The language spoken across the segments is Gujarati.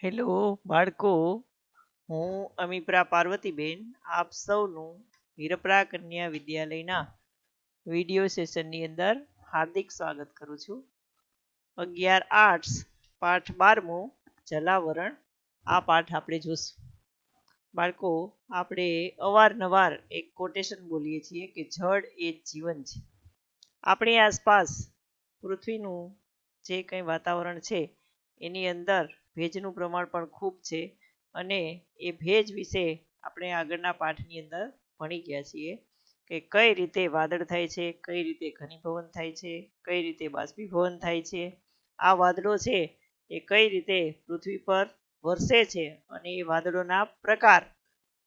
હેલો બાળકો, હું અમીપ્રા પાર્વતીબેન આપ સૌનું વીરપ્રા કન્યા વિદ્યાલયના વિડિયો સેશનની અંદર હાર્દિક સ્વાગત કરું છું. 11 આર્ટ્સ પાઠ 12મો જલાવરણ આ પાઠ આપણે જોશું. બાળકો, આપણે અવારનવાર એક કોટેશન બોલીએ છીએ કે જળ એ જ જીવન છે. આપણી આસપાસ પૃથ્વીનું જે કંઈ વાતાવરણ છે એની અંદર ભેજનું પ્રમાણ પણ ખૂબ છે અને એ ભેજ વિશે આપણે આગળના પાઠની અંદર ભણી ગયા છીએ કે કઈ રીતે વાદળ થાય છે, કઈ રીતે ઘનીભવન થાય છે, કઈ રીતે બાષ્પીભવન થાય છે, આ વાદળો છે એ કઈ રીતે પૃથ્વી પર વરસે છે અને એ વાદળોના પ્રકાર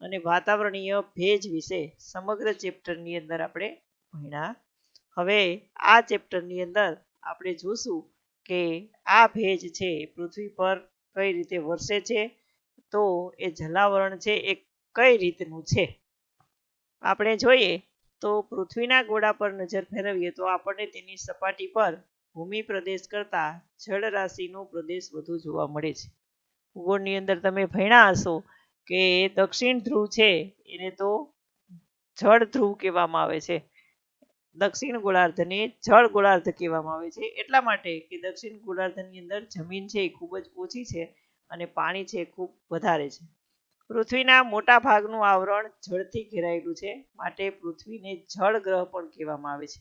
અને વાતાવરણીય ભેજ વિશે સમગ્ર ચેપ્ટરની અંદર આપણે ભણ્યા. હવે આ ચેપ્ટરની અંદર આપણે જોશું કે આ ભેજ છે પૃથ્વી પર કઈ રીતે વરસે છે, તો એ જલાવરણ છે એ કઈ રીતનું છે. આપણે જોઈએ તો પૃથ્વીના ગોળા પર નજર ફેરવીએ તો આપણને તેની સપાટી પર ભૂમિ પ્રદેશ કરતા જળરાશિનો પ્રદેશ વધુ જોવા મળે છે. ભૂગોળની અંદર તમે ભણ્યા હશો કે દક્ષિણ ધ્રુવ છે એને તો જળ ધ્રુવ કહેવામાં આવે છે, દક્ષિણ ગોળાર્ધને જળ ગોળાર્ધ કહેવામાં આવે છે, એટલા માટે કે દક્ષિણ ગોળાર્ધની અંદર જમીન છે એ ખૂબ જ ઓછી છે અને પાણી છે ખૂબ વધારે છે. પૃથ્વીના મોટા ભાગનું આવરણ જળથી ઘેરાયેલું છે, માટે પૃથ્વીને જળ ગ્રહ પણ કહેવામાં આવે છે.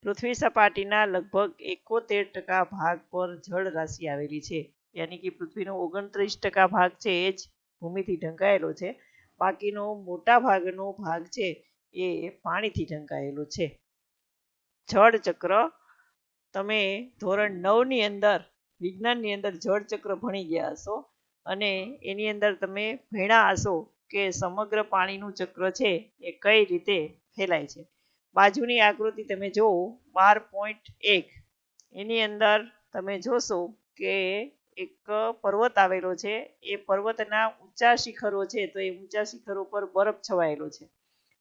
પૃથ્વી સપાટીના લગભગ 71% ભાગ પર જળ રાશિ આવેલી છે, યાની કે પૃથ્વીનો 29% ભાગ છે એ જ ભૂમિથી ઢંકાયેલો છે, બાકીનો મોટા ભાગનો ભાગ છે એ પાણીથી ઢંકાયેલો છે. જળ ચક્ર તમે ધોરણ 9 ની અંદર વિજ્ઞાનની અંદર જળ ચક્ર ભણી ગયા હશો અને એની અંદર તમે ભણ્યા હશો કે સમગ્ર પાણીનું ચક્ર છે એ કઈ રીતે ફેલાય છે. બાજુની આકૃતિ તમે જુઓ 12.1, એની અંદર તમે જોશો કે એક પર્વત આવેલો છે, એ પર્વતના ઊંચા શિખરો છે તો એ ઊંચા શિખરો પર બરફ છવાયેલો છે,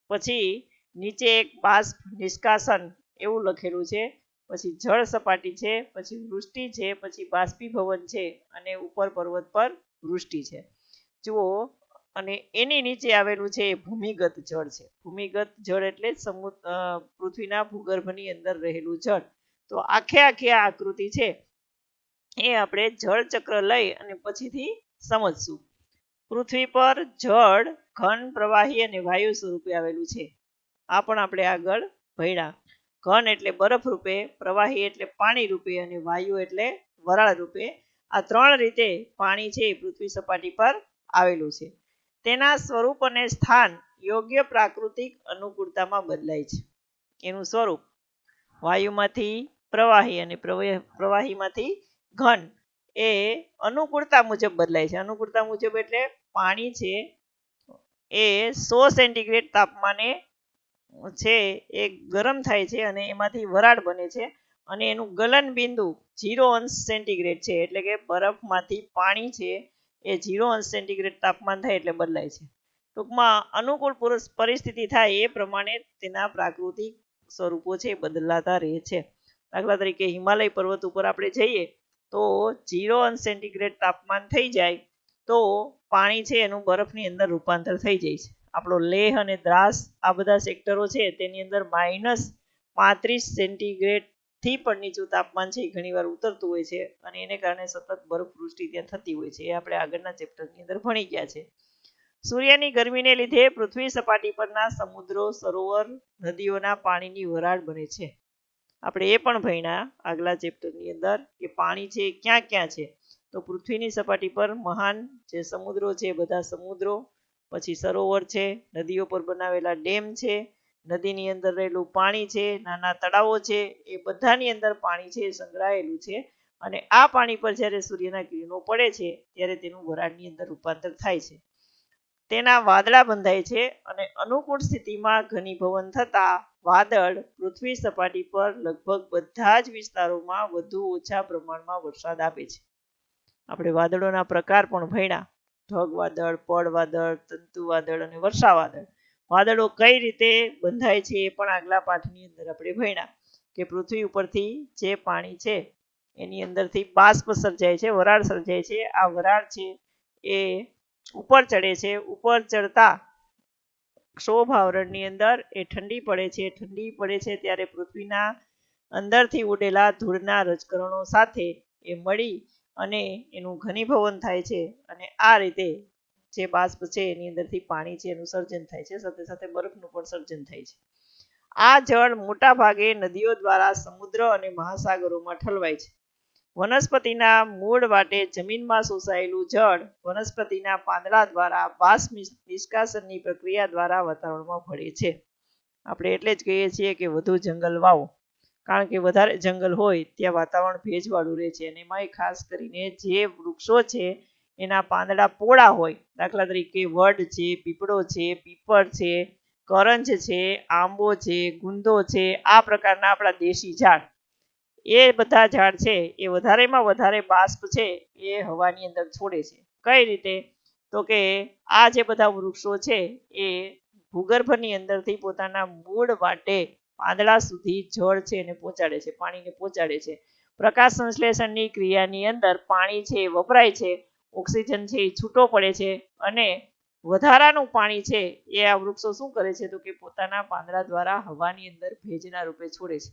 પછી નીચે એક બાષ્પ નિષ્કાસન એવું લખેલું છે, પછી જળ સપાટી છે, પછી વૃષ્ટિ છે, પછી બાષ્પીભવન છે અને ઉપર પર્વત પર વૃષ્ટિ છે. જુઓ, અને એની નીચે આવેલું છે એ ભૂમિગત જળ છે. ભૂમિગત જળ એટલે પૃથ્વીના ભૂગર્ભની અંદર રહેલું જળ. તો આખે આખી આ આકૃતિ છે એ આપણે જળ ચક્ર લઈ અને પછીથી સમજશું. પૃથ્વી પર જળ ઘન, પ્રવાહી અને વાયુ સ્વરૂપે આવેલું છે. આ પણ આપણે આગળ ભણ્યા. ઘન એટલે બરફ રૂપે, પ્રવાહી એટલે પાણી રૂપે અને વાયુ એટલે વરાળ રૂપે. આ ત્રણ રીતે પાણી છે એ પૃથ્વી સપાટી પર આવેલું છે. તેના સ્વરૂપ અને સ્થાન યોગ્ય પ્રાકૃતિક અનુકૂળતામાં બદલાય છે. એનું સ્વરૂપ વાયુમાંથી પ્રવાહી અને પ્રવાહીમાંથી ઘન એ અનુકૂળતા મુજબ બદલાય છે. અનુકૂળતા મુજબ એટલે પાણી છે એ 100 સેન્ટીગ્રેડ તાપમાને છે એ ગરમ થાય છે અને એમાંથી વરાળ બને છે અને એનું ગલન બિંદુ 0 સેન્ટીગ્રેડ છે, એટલે કે બરફમાંથી પાણી છે એ 0 સેન્ટીગ્રેડ તાપમાન થાય એટલે બદલાય છે. ટૂંકમાં અનુકૂળ પરિસ્થિતિ થાય એ પ્રમાણે તેના પ્રાકૃતિક સ્વરૂપો છે બદલાતા રહે છે. દાખલા તરીકે હિમાલય પર્વત ઉપર આપણે જઈએ તો 0 સેન્ટીગ્રેડ તાપમાન થઈ જાય તો પાણી છે એનું બરફની અંદર રૂપાંતર થઈ જાય છે. આપણો લેહ અને દ્રાસ આ બધા સેક્ટરો છે તેની અંદર -35 સેન્ટીગ્રેડ થી પણ નીચું તાપમાન છે ઘણીવાર ઉતરતું હોય છે અને એને કારણે સતત બરફવૃષ્ટિ ત્યાં થતી હોય છે. એ આપણે આગળના ચેપ્ટરની અંદર ભણી ગયા છે. સૂર્યની ગરમીને લીધે પૃથ્વી સપાટી પરના સમુદ્રો, સરોવર, નદીઓના પાણીની વરાળ બને છે. આપણે એ પણ ભણ્યા આગલા ચેપ્ટરની અંદર કે પાણી છે ક્યાં ક્યાં છે, તો પૃથ્વીની સપાટી પર મહાન જે સમુદ્રો છે બધા સમુદ્રો, પછી સરોવર છે, નદીઓ પર બનાવેલા ડેમ છે, નદીની અંદર રહેલું પાણી છે, નાના તળાવો છે, એ બધાની અંદર પાણી છે સંગ્રહાયેલું છે અને આ પાણી પર જ્યારે સૂર્યના કિરણો પડે છે ત્યારે તેનું વરાળની અંદર રૂપાંતર થાય છે. તેના વાદળા બંધાય છે અને અનુકૂળ સ્થિતિમાં ઘનીભવન થતા વાદળ પૃથ્વી સપાટી પર લગભગ બધા જ વિસ્તારોમાં વધુ ઓછા પ્રમાણમાં વરસાદ આપે છે. આપણે વાદળોના પ્રકાર પણ ભણ્યા, ઢગ વાદળ, પડ વાદળ, તંતુ વાદળ અને વર્ષા વાદળ. વાદળો કઈ રીતે બંધાય છે એ પણ આગલા પાઠની અંદર આપણે ભણ્યા કે પૃથ્વી ઉપરથી જે પાણી છે એની અંદરથી બાષ્પ સર્જાય છે, વરાળ સર્જાય છે. આ વરાળ છે એ ઉપર ચડે છે. ઉપર ચડતા ક્ષોભ આવરણની અંદર એ ઠંડી પડે છે. ઠંડી પડે છે ત્યારે પૃથ્વીના અંદરથી ઉડેલા ધૂળના રજકણો સાથે એ મળી અને એનું ઘનીભવન થાય છે. અને આ રીતે જે બાષ્પ છે એની અંદરથી પાણી છે એનું સર્જન થાય છે. સાથે સાથે બરફનું પણ સર્જન થાય છે. આ જળ મોટા ભાગે નદીઓ દ્વારા સમુદ્ર અને મહાસાગરોમાં ઠલવાય છે. વનસ્પતિના મૂળ વાટે જમીનમાં શોષાયેલું જળ વનસ્પતિના પાંદડા દ્વારા બાષ્પ નિષ્કાશનની પ્રક્રિયા દ્વારા વાતાવરણમાં ભળે છે. આપણે એટલે જ કહીએ છીએ કે વધુ જંગલ વાવો, કારણ કે વધારે જંગલ હોય ત્યાં વાતાવરણ ભેજવાળું રહે છે. અને એમાંય ખાસ કરીને જે વૃક્ષો છે એના પાંદડા પોળા હોય, દાખલા તરીકે વડ છે, પીપળો છે, પીપળ છે, કરંજ છે, આંબો છે, ગુંદો છે, આ પ્રકારના આપણા દેશી ઝાડ, એ બધા ઝાડ છે એ વધારેમાં વધારે બાષ્પ છે એ હવાની અંદર છોડે છે. કઈ રીતે? તો કે આ જે બધા વૃક્ષો છે એ ભૂગર્ભની અંદરથી પોતાના મૂળ વાટે પાંદડા સુધી જળ છે એને પહોંચાડે છે, પાણીને પહોંચાડે છે. પ્રકાશ સંશ્લેષણની ક્રિયાની અંદર પાણી છે એ વપરાય છે, ઓક્સિજન છે એ છૂટો પડે છે અને વધારાનું પાણી છે એ આ વૃક્ષો શું કરે છે તો કે પોતાના પાંદડા દ્વારા હવાની અંદર ભેજના રૂપે છોડે છે.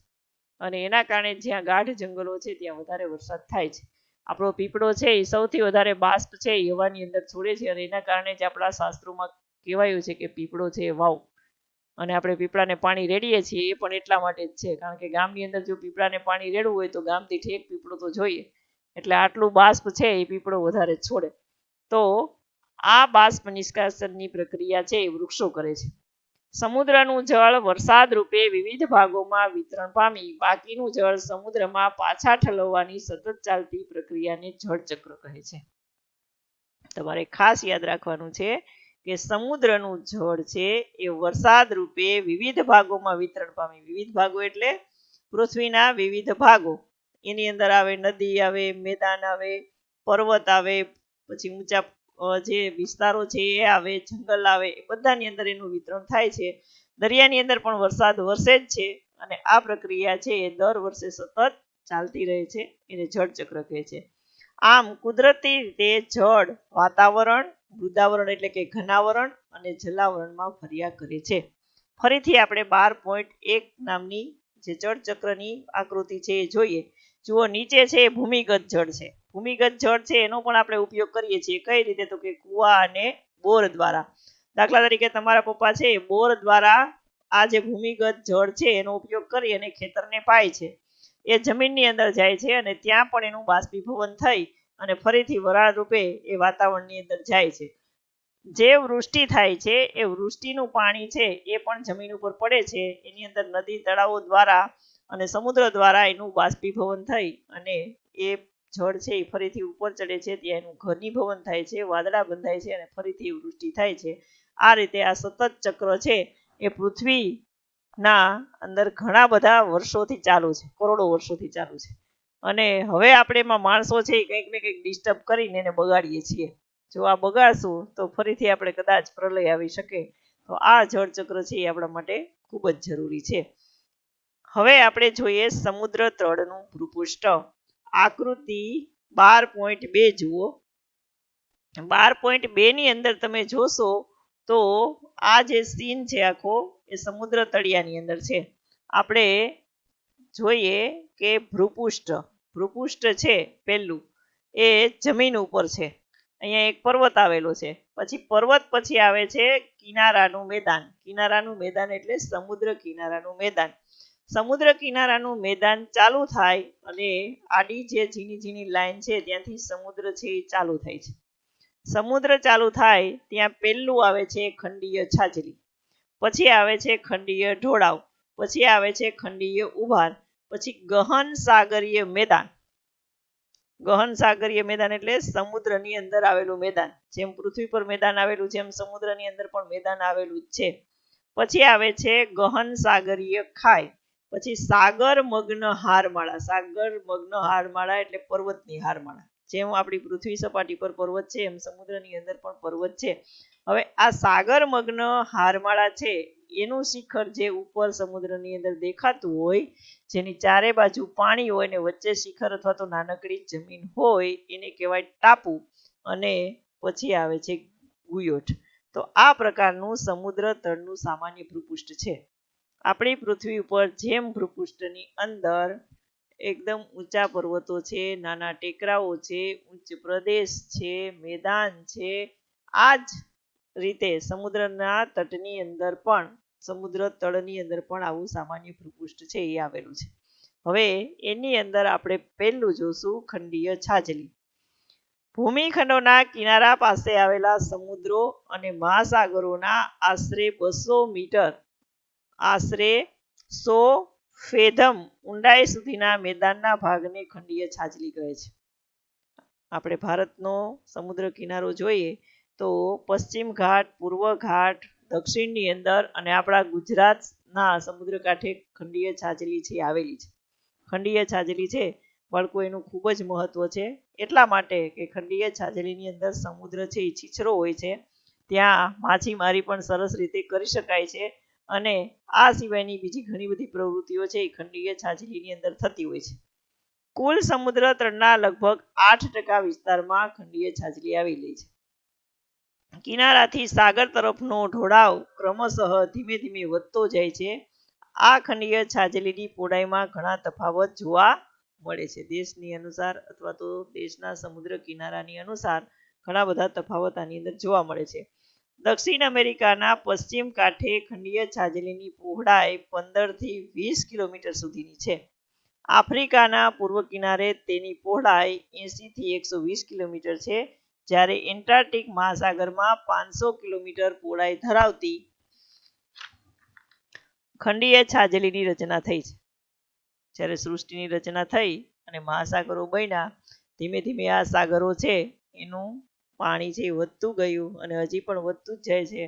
અને એના કારણે જ્યાં ગાઢ જંગલો છે ત્યાં વધારે વરસાદ થાય છે. આપણો પીપળો છે એ સૌથી વધારે બાષ્પ છે એ હવાની અંદર છોડે છે. અને એના કારણે જ આપણા શાસ્ત્રોમાં કહેવાયું છે કે પીપળો છે એ વાવ. અને આપણે પીપળાને પાણી રેડીએ છીએ એ પણ એટલા માટે જ છે, કારણ કે ગામની અંદર જો પીપળાને પાણી રેડવું હોય તો ગામથી ઠેક પીપળો તો જોઈએ. એટલે આટલું બાષ્પ છે એ પીપળો વધારે છોડે. તો આ બાષ્પ નિષ્કાશનની પ્રક્રિયા છે એ વૃક્ષો કરે છે. સમુદ્રનું જળ વરસાદ રૂપે વિવિધ ભાગોમાં વિતરણ પામી બાકીનું જળ સમુદ્રમાં પાછા ઠલવવાની સતત ચાલતી પ્રક્રિયાને જળચક્ર કહે છે. તમારે ખાસ યાદ રાખવાનું છે કે સમુદ્રનું જળ છે એ વરસાદ રૂપે વિવિધ ભાગોમાં વિતરણ પામી. વિવિધ ભાગો એટલે પૃથ્વીના વિવિધ ભાગો. એની અંદર આવે નદી આવે, મેદાન આવે, પર્વત આવે, પછી ઊંચા જે વિસ્તારો છે એ આવે, જંગલ આવે, એ બધાની અંદર એનું વિતરણ થાય છે. દરિયાની અંદર પણ વરસાદ વરસે જ છે અને આ પ્રક્રિયા છે એ દર વર્ષે સતત ચાલતી રહે છે. એને જળચક્ર કહે છે. આમ કુદરતી રીતે જળ વાતાવરણ, મૃદાવરણ એટલે કે ઘનાવરણ અને જલાવરણમાં ફર્યા કરે છે. ફરીથી આપણે 12.1 નામની જે જળચક્રની આકૃતિ છે એ જોઈએ. જુઓ, નીચે છે એ ભૂમિગત જળ છે. ભૂમિગત જળ છે એનો પણ આપણે ઉપયોગ કરીએ છીએ. કઈ રીતે? તો કે કુવા અને બોર દ્વારા. દાખલા તરીકે તમારા પપ્પા છે બોર દ્વારા આ જે ભૂમિગત જળ છે એનો ઉપયોગ કરી અને ખેતરને પાય છે. એ જમીનની અંદર જાય છે અને ત્યાં પણ એનું બાષ્પીભવન થઈ અને ફરીથી વરાળ રૂપે એ વાતાવરણની અંદર જાય છે. જે વૃષ્ટિ થાય છે એ વૃષ્ટિનું પાણી છે એ પણ જમીન ઉપર પડે છે. એની અંદર નદી તળાવો દ્વારા અને સમુદ્ર દ્વારા એનું બાષ્પીભવન થઈ અને એ જળ છે એ ફરીથી ઉપર ચડે છે. ત્યાં એનું ઘનીભવન થાય છે, વાદળા બંધાય છે અને ફરીથી વૃષ્ટિ થાય છે. આ રીતે આ સતત ચક્ર છે એ પૃથ્વીના અંદર ઘણા બધા વર્ષોથી ચાલુ છે, કરોડો વર્ષોથી ચાલુ છે. અને હવે આપણે એમાં માણસો છે એ કંઈક ને કંઈક ડિસ્ટર્બ કરીને એને બગાડીએ છીએ. જો આ બગાડશું તો ફરીથી આપણે કદાચ પ્રલય આવી શકે. તો આ જળચક્ર છે એ આપણા માટે ખૂબ જ જરૂરી છે. હવે આપણે જોઈએ સમુદ્ર તળનું ભૂપૃષ્ઠ. આકૃતિ 12.2 જુઓ. 12.2 ની અંદર તમે જોશો તો આ જે સીન છે આખો એ સમુદ્ર તળિયાની અંદર છે. આપણે જોઈએ કે ભૂપૃષ્ઠ છે પહેલું એ જમીન ઉપર છે. અહીંયા એક પર્વત આવેલો છે. પછી પર્વત પછી આવે છે કિનારાનું મેદાન. કિનારાનું મેદાન એટલે સમુદ્ર કિનારાનું મેદાન. સમુદ્ર કિનારાનું મેદાન ચાલુ થાય અને આડી જે ઝીણી ઝીણી લાઈન છે ત્યાંથી સમુદ્ર છે એ ચાલુ થાય છે. સમુદ્ર ચાલુ થાય ત્યાં પહેલું આવે છે ખંડીય છાજલી, પછી આવે છે ખંડીય ઢોળાવ, પછી આવે છે ખંડીય ઉભાર, પછી ગહન સાગરીય મેદાન. ગહન સાગરીય મેદાન એટલે સમુદ્રની અંદર આવેલું મેદાન. જેમ પૃથ્વી પર મેદાન આવેલું છે એમ સમુદ્રની અંદર પણ મેદાન આવેલું જ છે. પછી આવે છે ગહન સાગરીય ખાઈ, પછી સાગર મગ્ન હારમાળા. સાગર મગ્ન હારમાળા એટલે પર્વતની હારમાળા. જેમ આપણી પૃથ્વી સપાટી પર પર્વત છે એમ સમુદ્રની અંદર પણ પર્વત છે. હવે આ સાગર મગ્ન હારમાળા છે એનું શિખર જે ઉપર સમુદ્રની અંદર દેખાતું હોય, જેની ચારે બાજુ પાણી હોય ને વચ્ચે શિખર અથવા તો નાનકડી જમીન હોય, એને કહેવાય ટાપુ. અને પછી આવે છે ગુયોઠ. તો આ પ્રકારનું સમુદ્ર તળનું સામાન્ય ભૂપૃષ્ઠ છે. આપણી પૃથ્વી ઉપર જેમ ભૂપૃષ્ઠની અંદર એકદમ ઊંચા પર્વતો છે, નાના ટેકરાઓ છે, ઉચ્ચ પ્રદેશ છે, મેદાન છે, આ જ રીતે સમુદ્રના તટની અંદર પણ, સમુદ્ર તળની અંદર પણ આવું સામાન્ય ભૂપૃષ્ઠ છે એ આવેલું છે. હવે એની અંદર આપણે પહેલું જોશું ખંડીય છાજલી. ભૂમિખંડોના કિનારા પાસે આવેલા સમુદ્રો અને મહાસાગરોના આશરે 200 મીટર, આશરે 100 ફેધમ ઊંડાઈ સુધીના મેદાનના ભાગને ખંડીય છાજલી કહે છે. આપણે ભારતનો સમુદ્ર કિનારો જોઈએ તો પશ્ચિમ ઘાટ, પૂર્વ ઘાટ, દક્ષિણની અંદર અને આપણા ગુજરાતના સમુદ્ર કાંઠે ખંડીય છાજલી છે આવેલી છે. ખંડીય છાજલી છે બાળકો, એનું ખૂબ જ મહત્વ છે. એટલા માટે કે ખંડીય છાજલીની અંદર સમુદ્ર છે એ છીછરો હોય છે, ત્યાં માછીમારી પણ સરસ રીતે કરી શકાય છે. અને આ સિવાયની બીજી ઘણી બધી પ્રવૃત્તિઓ છે એ ખંડીય છાજલીની અંદર થતી હોય છે. કુલ સમુદ્ર તળના લગભગ 8% વિસ્તારમાં ખંડીય છાજલી આવેલી છે. કિનારાથી સાગર તરફનો ઢોળાવ ક્રમશઃ ધીમે ધીમે વધતો જાય છે. આ ખંડીય છાજલીની પહોળાઈમાં ઘણા તફાવત જોવા મળે છે. દેશની અનુસાર અથવા તો દેશના સમુદ્ર કિનારાની અનુસાર ઘણા બધા તફાવત આની અંદર જોવા મળે છે. દક્ષિણ અમેરિકાના પશ્ચિમ કાંઠે ખંડીય છાજલીની પહોળાઈ 15 થી 20 કિલોમીટર સુધીની છે. આફ્રિકાના પૂર્વ કિનારે તેની પહોળાઈ 80 થી 120 કિલોમીટર છે. જ્યારે એન્ટાર્કટિક મહાસાગરમાં 500 કિલોમીટર પહોળાઈ ધરાવતી ખંડીય છાજલીની રચના થઈ છે. જ્યારે સૃષ્ટિની રચના થઈ અને મહાસાગરો બન્યા, ધીમે ધીમે આ સાગરો છે એનું પાણી છે વધતું ગયું અને હજી પણ વધતું જ જાય છે.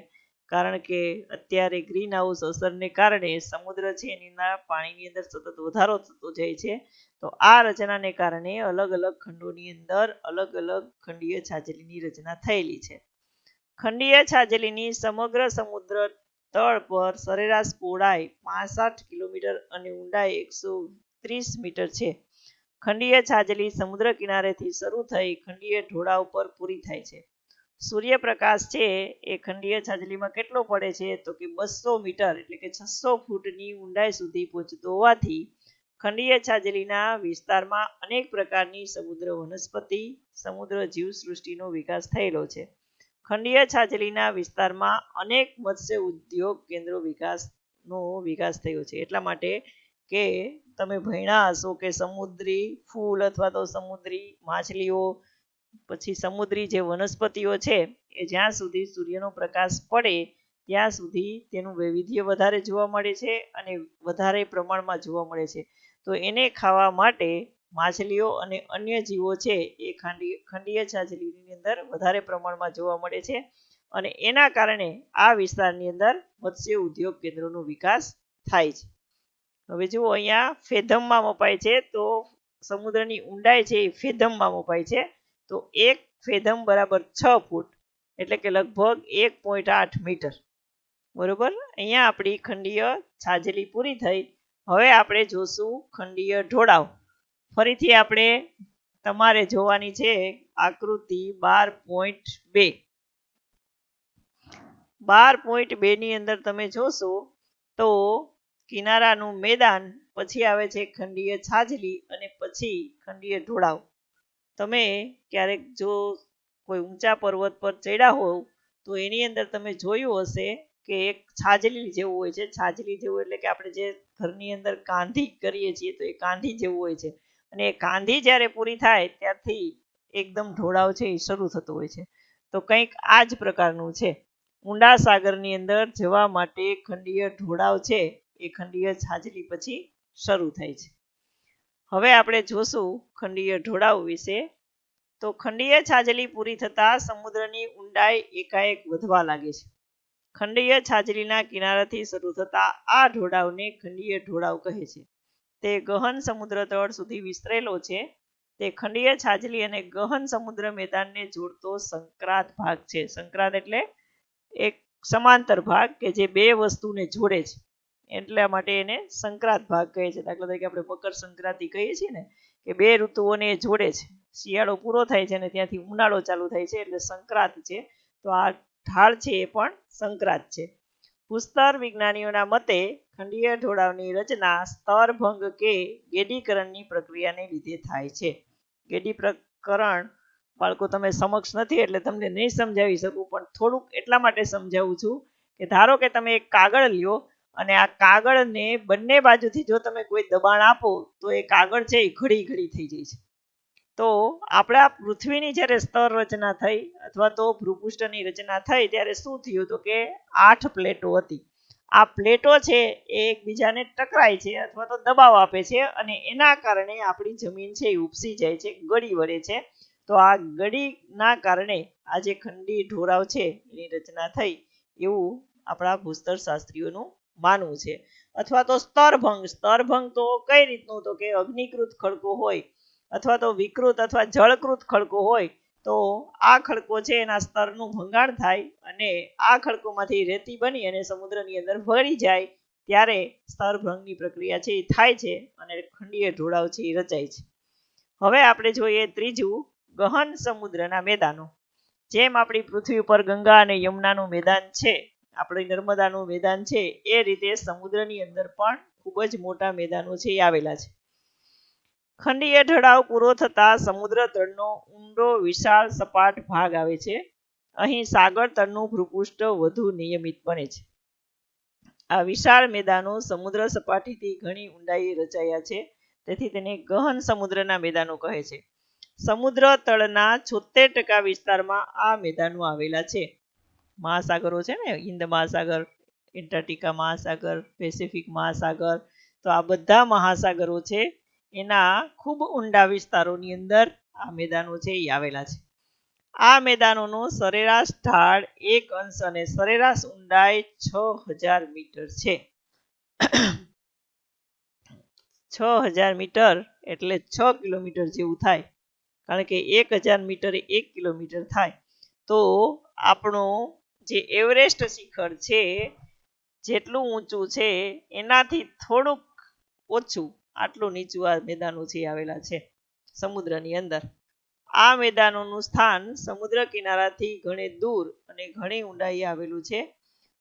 કારણ કે અત્યારે ગ્રીન હાઉસ અસરને કારણે સમુદ્ર છે એના પાણીની અંદર સતત વધારો થતો જાય છે. તો આ રચનાને કારણે અલગ અલગ ખંડોની અંદર અલગ અલગ ખંડીય છાજલીની રચના થયેલી છે. ખંડીય છાજલીની સમગ્ર સમુદ્ર તળ પર સરેરાશ પહોળાઈ 65 કિલોમીટર અને ઊંડાઈ 130 મીટર છે. ખંડીય છાજલી સમુદ્ર કિનારેથી શરૂ થઈ ખંડીય ઢોળાવ પર પૂરી થાય છે. સૂર્યપ્રકાશ છે એ ખંડીય છાજલીમાં કેટલો પડે છે તો કે 200 મીટર એટલે કે 600 ફૂટની ઊંડાઈ સુધી પહોંચતો હોવાથી ખંડીય છાજલીના વિસ્તારમાં અનેક પ્રકારની સમુદ્ર વનસ્પતિ, સમુદ્ર જીવસૃષ્ટિનો વિકાસ થયેલો છે. ખંડીય છાજલીના વિસ્તારમાં અનેક મત્સ્ય ઉદ્યોગ કેન્દ્રો વિકાસ થયો છે. એટલા માટે કે તમે ભણ્યા હશો કે સમુદ્રી ફૂલ અથવા તો સમુદ્રી માછલીઓ, પછી સમુદ્રી જે વનસ્પતિઓ છે એ જ્યાં સુધી સૂર્યનો પ્રકાશ પડે ત્યાં સુધી તેનું વૈવિધ્ય વધારે જોવા મળે છે અને વધારે પ્રમાણમાં જોવા મળે છે. તો એને ખાવા માટે માછલીઓ અને અન્ય જીવો છે એ ખંડીય છાજલીની અંદર વધારે પ્રમાણમાં જોવા મળે છે. અને એના કારણે આ વિસ્તારની અંદર મત્સ્ય ઉદ્યોગ કેન્દ્રોનો વિકાસ થાય છે. હવે જુઓ, અહીંયા ફેધમમાં મપાય છે, તો સમુદ્રની ઊંડાઈ છે એ ફેધમમાં મપાય છે. તો 1 ફેધમ બરાબર 6 ફૂટ એટલે કે લગભગ 1.8 મીટર. બરોબર, અહીંયા આપણી ખંડીય છાજલી પૂરી થઈ. હવે આપણે જોશું ખંડીય ઢોળાવ. ફરીથી આપણે તમારે જોવાની છે આકૃતિ 12.2. 12.2 ની અંદર તમે જોશો તો કિનારાનું મેદાન, પછી આવે છે ખંડીય છાજલી અને પછી ખંડીય ઢોળાવ. તમે ક્યારેક જો કોઈ ઊંચા પર્વત પર ચડ્યા હોવ તો એની અંદર તમે જોયું હશે કે એક છાજલી જેવું હોય છે. છાજલી જેવું એટલે કે આપણે જે ઘરની અંદર કાંધી કરીએ છીએ તો એ કાંધી જેવું હોય છે. અને એ કાંધી જ્યારે પૂરી થાય ત્યારથી એકદમ ઢોળાવ છે એ શરૂ થતો હોય છે. તો કંઈક આ જ પ્રકારનું છે. ઊંડા સાગરની અંદર જવા માટે ખંડીય ઢોળાવ છે એ ખંડીય છાજલી પછી શરૂ થાય છે. હવે આપણે જોશું ખંડીય ઢોળાવ વિશે. તો ખંડીય છાજલી પૂરી થતાં સમુદ્રની ઊંડાઈ એકાએક વધવા લાગે છે. ખંડીય છાજલીના કિનારાથી શરૂ થતા આ ઢોળાવને ખંડીય ઢોળાવ કહે છે. તે ગહન સમુદ્ર તળ સુધી વિસ્તરેલો છે. તે ખંડીય છાજલી અને ગહન સમુદ્ર મેદાનને જોડતો સંક્રાંત ભાગ છે. સંક્રાંત એટલે એક સમાંતર ભાગ કે જે બે વસ્તુને જોડે છે, એટલા માટે એને સંક્રાંત ભાગ કહે છે. દાખલા તરીકે આપણે મકર સંક્રાંતિ કહીએ છીએ ને, કે બે ઋતુઓને જોડે છે. શિયાળો પૂરો થાય છે અને ત્યાંથી ઉનાળો ચાલુ થાય છે, એટલે સંક્રાંત છે. તો આ ઢાળ છે એ પણ સંક્રાંત છે. ભૂસ્તર વિજ્ઞાનીઓના મતે ખંડીય ઢોળાવની રચના સ્તરભંગ કે ગેડીકરણની પ્રક્રિયાને લીધે થાય છે. ગેડીકરણ બાળકો તમે સમક્ષ નથી એટલે તમને નહીં સમજાવી શકું, પણ થોડુંક એટલા માટે સમજાવું છું કે ધારો કે તમે એક કાગળ લ્યો અને આ કાગળને બંને બાજુથી જો તમે કોઈ દબાણ આપો તો એ કાગળ છે એ ઘડી ઘડી થઈ જાય છે. તો આપણા પૃથ્વીની જ્યારે સ્તર રચના થઈ અથવા તો ભૂપૃષ્ઠની રચના થઈ ત્યારે શું થયું હતું કે 8 પ્લેટો હતી. આ પ્લેટો છે એ એકબીજાને ટકરાય છે અથવા તો દબાવ આપે છે અને એના કારણે આપણી જમીન છે એ ઉપસી જાય છે, ગળી વળે છે. તો આ ગળીના કારણે આ જે ખંડીય ઢોળાવ છે એની રચના થઈ એવું આપણા ભૂસ્તર શાસ્ત્રીઓનું માનવું છે. અથવા તો સ્તરભંગ. સ્તરભંગ તો કઈ રીતનું, તો કે અગ્નિકૃત ખડકો હોય અથવા તો વિકૃત અથવા જળકૃત ખડકો હોય તો આ ખડકો છે એના સ્તરનું ભંગાણ થાય અને આ ખડકોમાંથી રેતી બની અને સમુદ્રની અંદર ભળી જાય ત્યારે સ્તરભંગની પ્રક્રિયા છે એ થાય છે અને ખંડીય ઢોળાવ છે એ રચાય છે. હવે આપણે જોઈએ ત્રીજું, ગહન સમુદ્રના મેદાનો. જેમ આપણી પૃથ્વી ઉપર ગંગા અને યમુનાનું મેદાન છે, આપણી નર્મદાનું મેદાન છે, એ રીતે સમુદ્રની અંદર પણ ખૂબ જ મોટા મેદાનો છે એ આવેલા છે. ખંડીય ઢળાવ પૂરો થતા સમુદ્ર તળનો ઊંડો વિશાળ સપાટ ભાગ આવે છે. અહીં સાગર તળનું ભૂપૃષ્ઠ વધુ નિયમિત બને છે. આ વિશાળ મેદાનો સમુદ્ર સપાટીથી ઘણી ઊંડાઈએ રચાયા છે, તેથી તેને ગહન સમુદ્રના મેદાનો કહે છે. સમુદ્ર તળના 76% વિસ્તારમાં આ મેદાનો આવેલા છે. મહાસાગરો છે ને, હિન્દ મહાસાગર, એન્ટાર્કટિકા મહાસાગર, પેસિફિક મહાસાગર, તો આ બધા મહાસાગરો છે એના ખૂબ ઊંડા વિસ્તારોની અંદર આ મેદાનો છે એ આવેલા છે. આ મેદાનોનો સરેરાશ ઢાળ 1 અંશ અને સરેરાશ ઊંડાઈ 6000 મીટર છે. 6000 મીટર એટલે 6 કિલોમીટર જેવું થાય, કારણ કે 1000 મીટરે 1 કિલોમીટર થાય. તો આપણો જે એવરેસ્ટ શિખર છે જેટલું ઊંચું છે એનાથી થોડુંક ઓછું આટલું નીચું આ મેદાનો છે આવેલા છે સમુદ્રની અંદર. આ મેદાનોનું સ્થાન સમુદ્ર કિનારાથી ઘણે દૂર અને ઘણી ઊંડાઈએ આવેલું છે.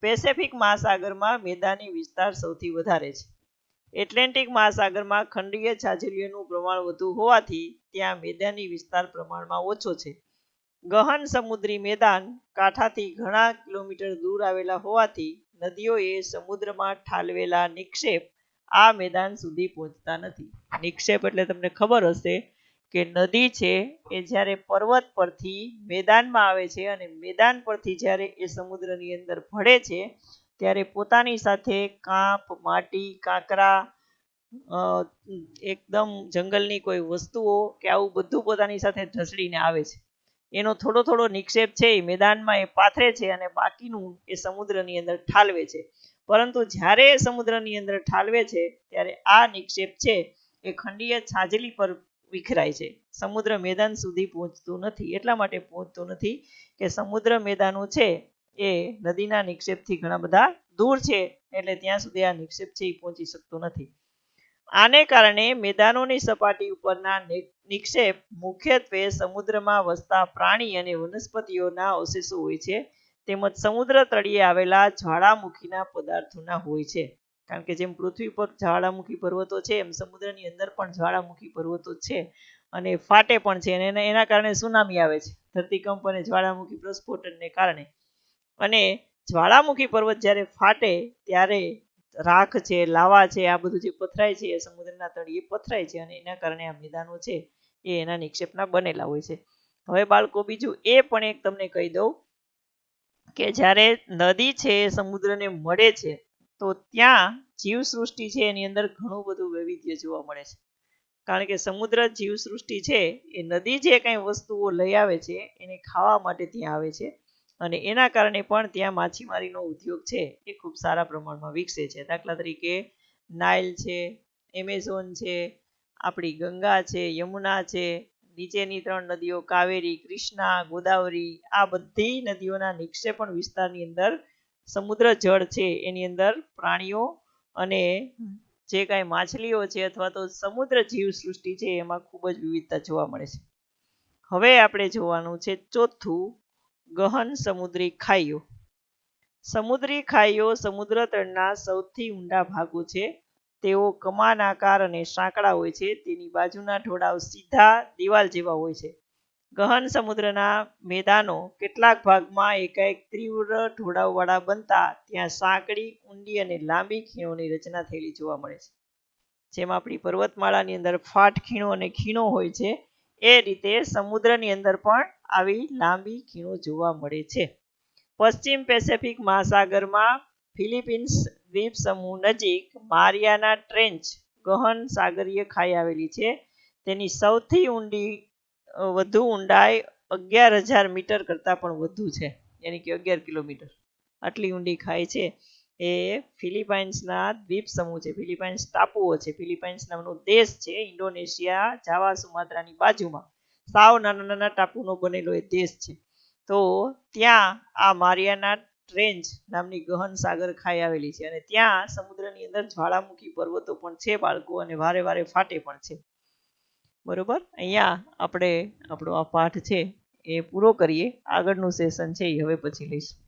પેસિફિક મહાસાગરમાં મેદાની વિસ્તાર સૌથી વધારે છે. એટલાન્ટિક મહાસાગરમાં ખંડીય છાજલીઓનું પ્રમાણ વધુ હોવાથી ત્યાં મેદાની વિસ્તાર પ્રમાણમાં ઓછો છે. ગહન સમુદ્રી મેદાન કાંઠાથી ઘણા કિલોમીટર દૂર આવેલા હોવાથી નદીઓએ સમુદ્રમાં ઠાલવેલા નિક્ષેપ આ મેદાન સુધી પહોંચતા નથી. નિક્ષેપ એટલે તમને ખબર હશે કે નદી છે એ જ્યારે પર્વત પરથી મેદાનમાં આવે છે અને મેદાન પરથી જ્યારે એ સમુદ્રની અંદર ભળે છે ત્યારે પોતાની સાથે કાંપ, માટી, કાંકરા, એકદમ જંગલની કોઈ વસ્તુઓ કે આવું બધું પોતાની સાથે ઢસડીને આવે છે. એનો થોડો થોડો નિક્ષેપ છે એ મેદાનમાં એ પાથરે છે અને બાકીનું એ સમુદ્રની અંદર ઠાલવે છે. પરંતુ જ્યારે એ સમુદ્રની અંદર ઠાલવે છે ત્યારે આ નિક્ષેપ છે એ ખંડીય છાજલી પર વિખરાય છે, સમુદ્ર મેદાન સુધી પહોંચતું નથી. એટલા માટે પહોંચતું નથી કે સમુદ્ર મેદાનો છે એ નદીના નિક્ષેપથી ઘણા બધા દૂર છે, એટલે ત્યાં સુધી આ નિક્ષેપ છે એ પહોંચી શકતું નથી. આને કારણે મેદાનોની સપાટી ઉપરના નિક્ષેપ મુખ્યત્વે સમુદ્રમાં વસતા પ્રાણી અને વનસ્પતિઓના અવશેષો હોય છે, તેમજ સમુદ્ર તળિયે આવેલા જ્વાળામુખીના પદાર્થોના હોય છે. કારણ કે જેમ પૃથ્વી પર જ્વાળામુખી પર્વતો છે એમ સમુદ્રની અંદર પણ જ્વાળામુખી પર્વતો છે અને ફાટે પણ છે, અને એના કારણે સુનામી આવે છે, ધરતીકંપ અને જ્વાળામુખી પ્રસ્ફોટનને કારણે. અને જ્વાળામુખી પર્વત જ્યારે ફાટે ત્યારે રાખ છે, લાવા છે, આ બધું જે પથરાય છે એ સમુદ્રના તળિયે પથરાય છે અને એના કારણે આ મેદાનો છે એ એના નિક્ષેપના બનેલા હોય છે. હવે બાળકો બીજું એ પણ એક તમને કહી દઉં કે જ્યારે નદી છે એ સમુદ્રને મળે છે તો ત્યાં જીવસૃષ્ટિ છે એની અંદર ઘણું બધું વૈવિધ્ય જોવા મળે છે. કારણ કે સમુદ્ર જીવસૃષ્ટિ છે એ નદી જે કંઈ વસ્તુઓ લઈ આવે છે એને ખાવા માટે ત્યાં આવે છે અને એના કારણે પણ ત્યાં માછીમારીનો ઉદ્યોગ છે એ ખૂબ સારા પ્રમાણમાં વિકસે છે. દાખલા તરીકે નાઇલ છે, એમેઝોન છે, આપણી ગંગા છે, યમુના છે, નીચેની 3 નદીઓ કાવેરી, કૃષ્ણા, ગોદાવરી, આ બધી નદીઓના નિક્ષેપણ વિસ્તારની અંદર સમુદ્ર જળ છે એની અંદર પ્રાણીઓ અને જે કાંઈ માછલીઓ છે અથવા તો સમુદ્ર જીવ સૃષ્ટિ છે એમાં ખૂબ જ વિવિધતા જોવા મળે છે. હવે આપણે જોવાનું છે ચોથું, ગહન સમુદ્રી ખાઈઓ. સમુદ્રી ખાઈઓ સમુદ્ર તળના સૌથી ઊંડા ભાગો છે. તેઓ કમાન આકાર અને સાંકડા હોય છે. તેની બાજુના ઢોળાવ સીધા દિવાલ જેવા હોય છે. ગહન સમુદ્રના મેદાનો કેટલાક ભાગમાં એકાએક તીવ્ર ઢોળાવવાળા બનતા ત્યાં સાંકડી, ઊંડી અને લાંબી ખીણોની રચના થયેલી જોવા મળે છે. જેમ આપણી પર્વતમાળાની અંદર ફાટ ખીણો અને ખીણો હોય છે એ રીતે સમુદ્રની અંદર પણ આવી લાંબી ખીણો જોવા મળે છે. પશ્ચિમ પેસિફિક મહાસાગરમાં ફિલિપીન્સ દ્વીપ સમૂહ નજીક મારિયાના ટ્રેન્ચ ગહન સાગરીય ખાઈ આવેલી છે. તેની સૌથી ઊંડી વધુ ઊંડાઈ 11,000 મીટર કરતાં પણ વધુ છે, યાની કે 11 કિલોમીટર. આટલી ઊંડી ખાઈ છે. એ ફિલિપાઇન્સના દ્વીપ સમૂહ છે, ફિલિપાઇન્સ ટાપુઓ છે. ફિલિપાઇન્સ નામનો દેશ છે, ઇન્ડોનેશિયા, જાવા, સુમાત્રાની બાજુમાં સાવ નાના નાના ટાપુનો બનેલો એ દેશ છે. તો ત્યાં આ મારિયાના ટ્રેન્ચ નામની ગહન સાગર ખાઈ આવેલી છે અને ત્યાં સમુદ્રની અંદર જ્વાળામુખી પર્વતો પણ છે બાળકો, અને વારે વારે ફાટે પણ છે. બરોબર, અહીંયા આપણે આપણો આ પાઠ છે એ પૂરો કરીએ. આગળનું સેશન છે એ હવે પછી લઈશું.